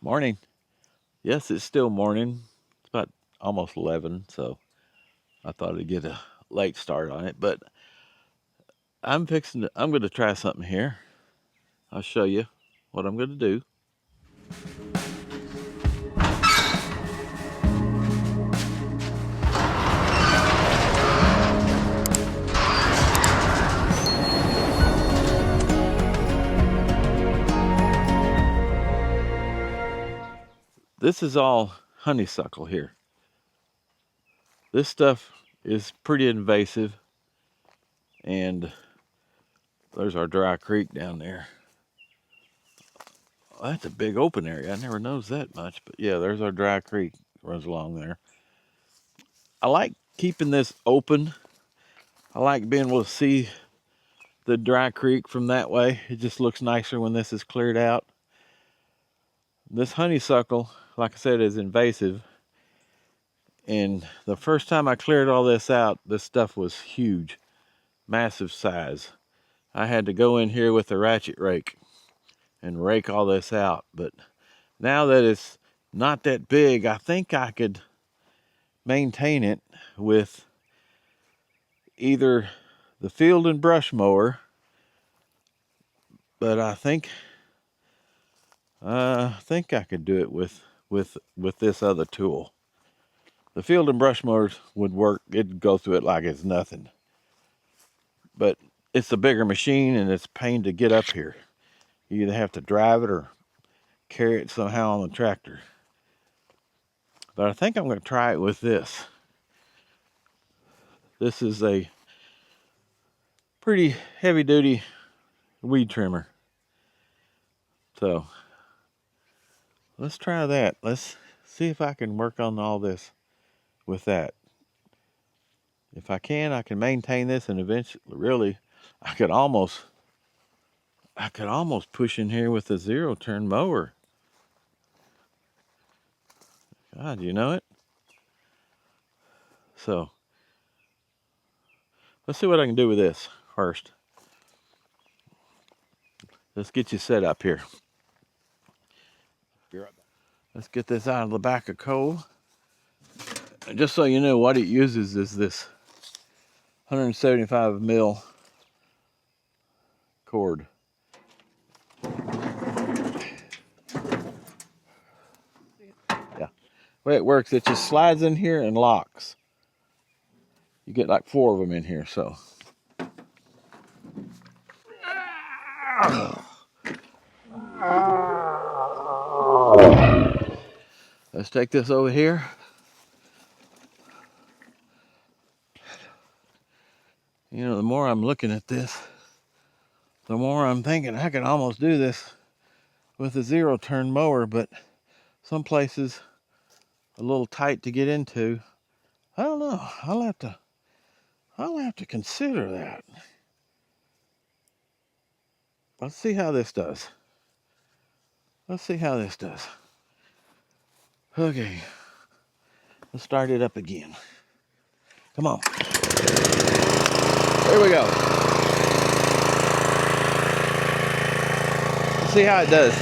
Morning. Yes, it's still morning. It's about almost 11, so I thought I'd get a late start on it. But I'm going to try something here. I'll show you what I'm going to do. This is all honeysuckle here. This stuff is pretty invasive, and there's our dry creek down there. Oh, that's a big open area. I never noticed that much, but yeah, there's our dry creek runs along there. I like keeping this open. I like being able to see the dry creek from that way. It just looks nicer when this is cleared out. This honeysuckle, like I said, is invasive. And the first time I cleared all this out, this stuff was huge, massive size. I had to go in here with a ratchet rake and rake all this out. But now that it's not that big, I think I could maintain it with either the field and brush mower, but I think I could do it with this other tool. The field and brush mowers would work. It'd go through it like it's nothing. But it's a bigger machine and it's a pain to get up here. You either have to drive it or carry it somehow on the tractor. But I think I'm going to try it with this. This is a pretty heavy duty weed trimmer. So let's try that. Let's see if I can work on all this with that. If I can maintain this, and eventually, really, I could almost push in here with a 0-turn mower. God, you know it. So let's see what I can do with this first. Let's get you set up here. Let's get this out of the back of Cole. And just so you know, what it uses is this 175 mil cord. Yeah. The way it works, it just slides in here and locks. You get like 4 of them in here, so. Let's take this over here. You know, the more I'm looking at this, the more I'm thinking I could almost do this with a 0-turn mower, but some places a little tight to get into. I don't know. I'll have to consider that. Let's see how this does. Okay. Let's start it up again. Come on. There we go. Let's see how it does.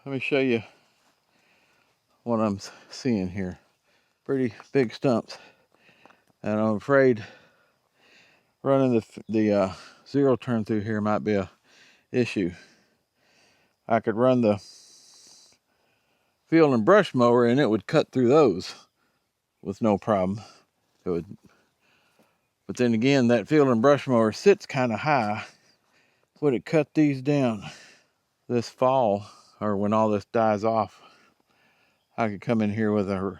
Let me show you what I'm seeing here. Pretty big stumps. And I'm afraid running the 0-turn through here might be a issue. I could run the field and brush mower and it would cut through those with no problem. It would, but then again, that field and brush mower sits kind of high would it cut these down this fall, or when all this dies off, I could come in here with a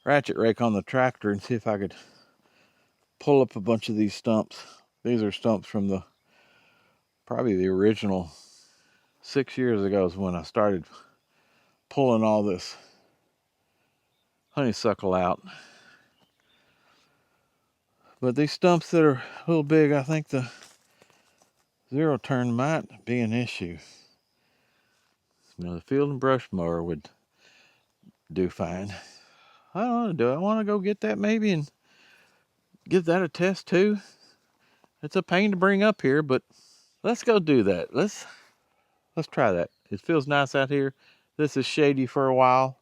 ratchet rake on the tractor and see if I could pull up a bunch of these stumps. These are stumps from probably the original 6 years ago is when I started pulling all this honeysuckle out. But these stumps that are a little big, I think the zero turn might be an issue. The field and brush mower would do fine. I don't know, do I want to go get that maybe and give that a test too? It's a pain to bring up here, but let's go do that. Let's try that. It feels nice out here. This is shady for a while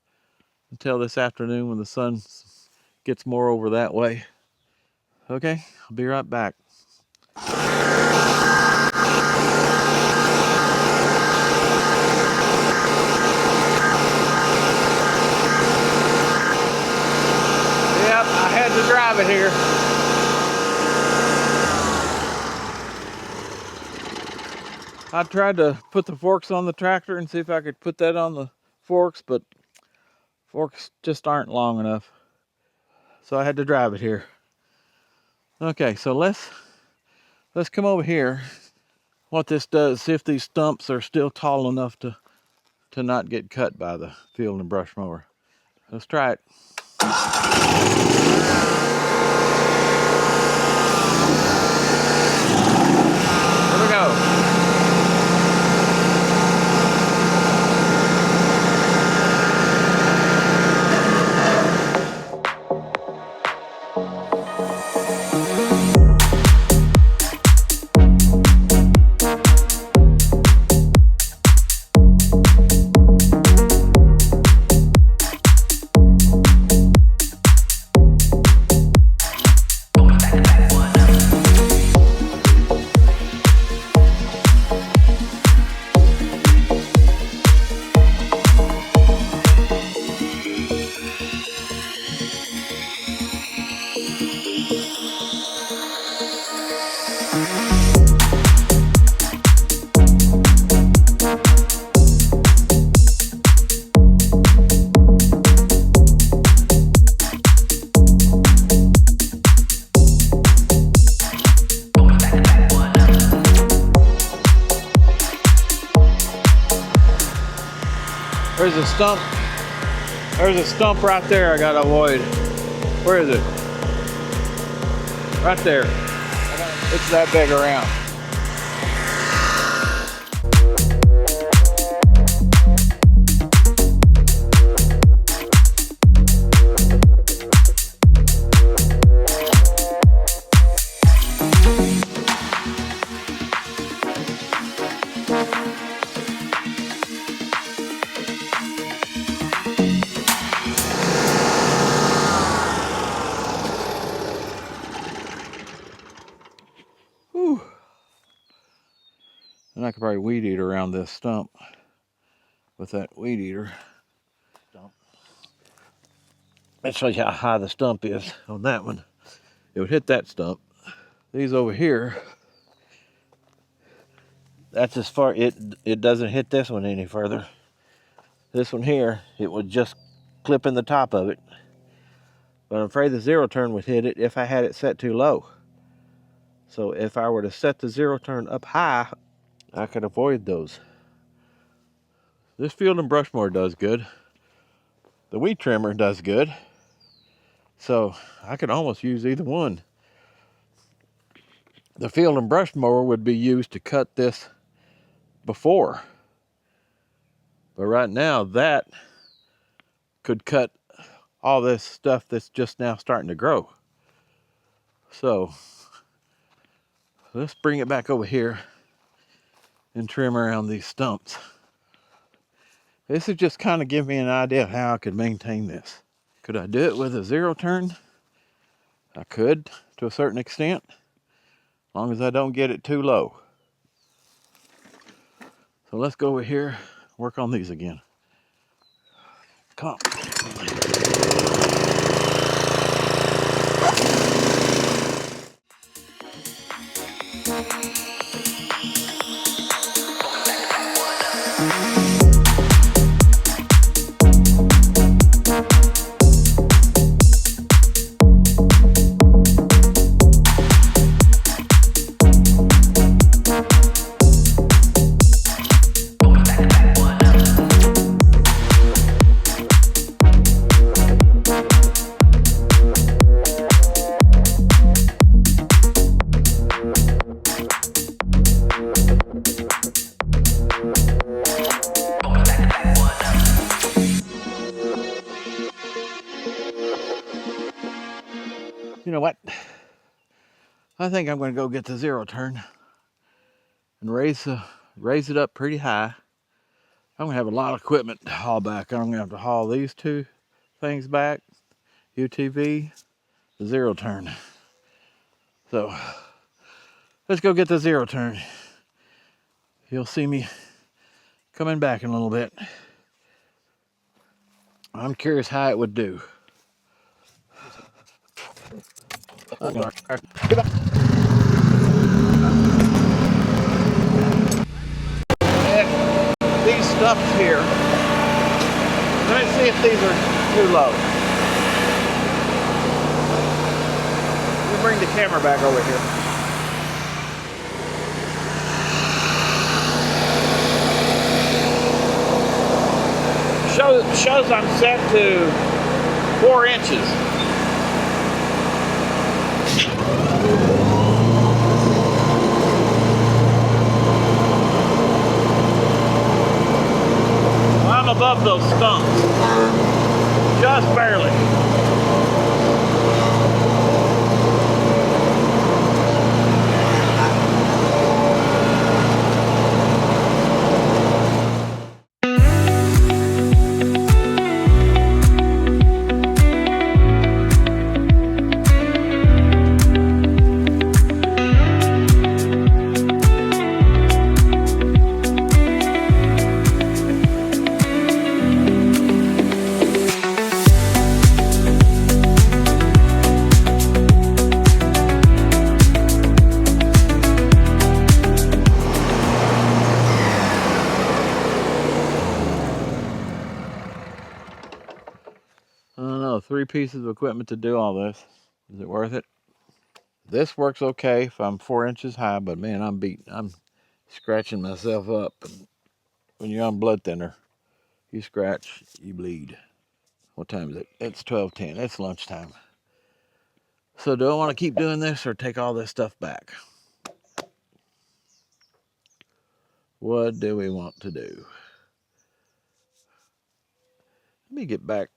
until this afternoon when the sun gets more over that way. Okay, I'll be right back. Yep, I had to drive it here. I tried to put the forks on the tractor and see if I could put that on the forks, but forks just aren't long enough. So I had to drive it here. Okay, so let's come over here. What this does, see if these stumps are still tall enough to not get cut by the field and brush mower. Let's try it. Here we go. There's a stump. There's a stump right there I gotta avoid. Where is it? Right there. It's that big around. Whew. And I could probably weed eat around this stump with that weed eater. That shows you how high the stump is on that one. It would hit that stump. These over here, that's as far, it doesn't hit this one any further. This one here, it would just clip in the top of it. But I'm afraid the zero turn would hit it if I had it set too low. So if I were to set the zero turn up high, I could avoid those. This field and brush mower does good. The weed trimmer does good. So I could almost use either one. The field and brush mower would be used to cut this before. But right now that could cut all this stuff that's just now starting to grow. So let's bring it back over here and trim around these stumps. This is just kind of give me an idea of how I could maintain this. Could I do it with a zero turn? I could, to a certain extent, as long as I don't get it too low. So let's go over here, work on these again. Come on. You know what? I think I'm going to go get the zero turn and raise it up pretty high. I'm going to have a lot of equipment to haul back. I'm going to have to haul these two things back, UTV, the zero turn. So let's go get the zero turn. You'll see me coming back in a little bit. I'm curious how it would do. These stuffs here, let me see if these are too low. Let me bring the camera back over here. Shows I'm set to 4 inches. I'm above those stumps, just barely. I don't know, 3 pieces of equipment to do all this. Is it worth it? This works okay if I'm 4 inches high, but man, I'm scratching myself up. And when you're on blood thinner, you scratch, you bleed. What time is it? It's 12:10. It's lunchtime. So do I want to keep doing this or take all this stuff back? What do we want to do? Let me get back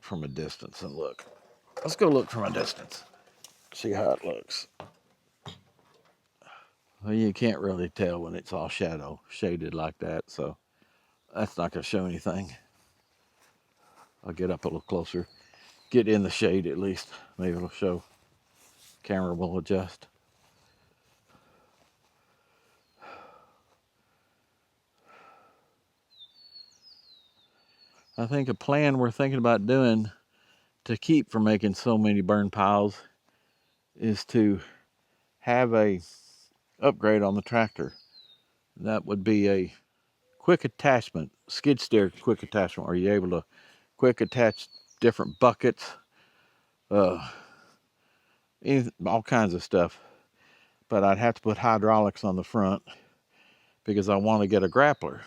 from a distance and look. Let's go look from a distance. See how it looks. Well, you can't really tell when it's all shaded like that, so that's not going to show anything. I'll get up a little closer. Get in the shade at least. Maybe it'll show. Camera will adjust. I think a plan we're thinking about doing to keep from making so many burn piles is to have a upgrade on the tractor. That would be a quick attachment, skid steer quick attachment, where you're able to quick attach different buckets, all kinds of stuff. But I'd have to put hydraulics on the front because I want to get a grappler.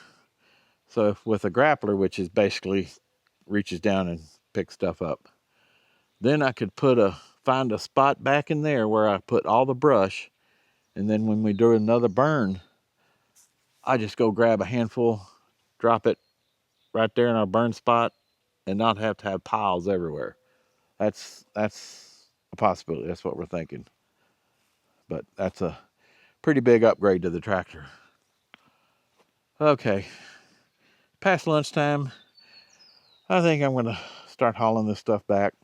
So if with a grappler, which is basically reaches down and picks stuff up, then I could find a spot back in there where I put all the brush, and then when we do another burn, I just go grab a handful, drop it right there in our burn spot, and not have to have piles everywhere. That's a possibility. That's what we're thinking. But that's a pretty big upgrade to the tractor. Okay, past lunchtime, I think I'm going to start hauling this stuff back.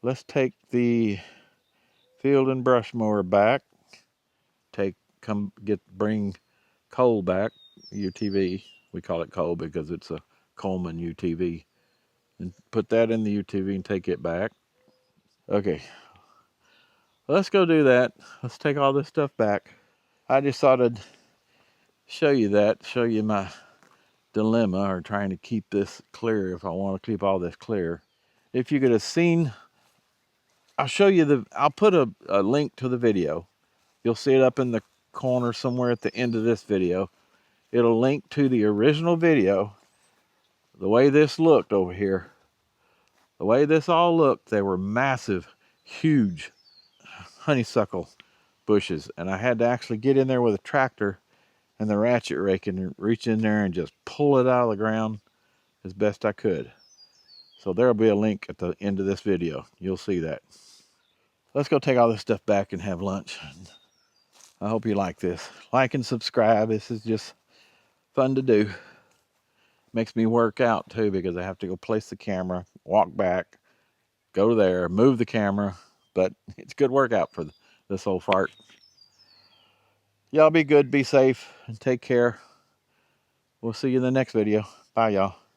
Let's take the field and brush mower back. Bring Cole back, UTV. We call it Cole because it's a Coleman UTV. And put that in the UTV and take it back. Okay, let's go do that. Let's take all this stuff back. I just thought I'd show you my dilemma, or trying to keep this clear if I want to keep all this clear. If you could have seen, I'll put a link to the video. You'll see it up in the corner somewhere at the end of this video. It'll link to the original video. The way this looked over here, the way this all looked, they were massive, huge honeysuckle bushes, and I had to actually get in there with a tractor and the ratchet rake and reach in there and just pull it out of the ground as best I could. So there'll be a link at the end of this video. You'll see that. Let's go take all this stuff back and have lunch. I hope you like this. Like and subscribe. This is just fun to do. Makes me work out too, because I have to go place the camera, walk back, go there, move the camera. But it's good workout for this old fart. Y'all be good, be safe, and take care. We'll see you in the next video. Bye, y'all.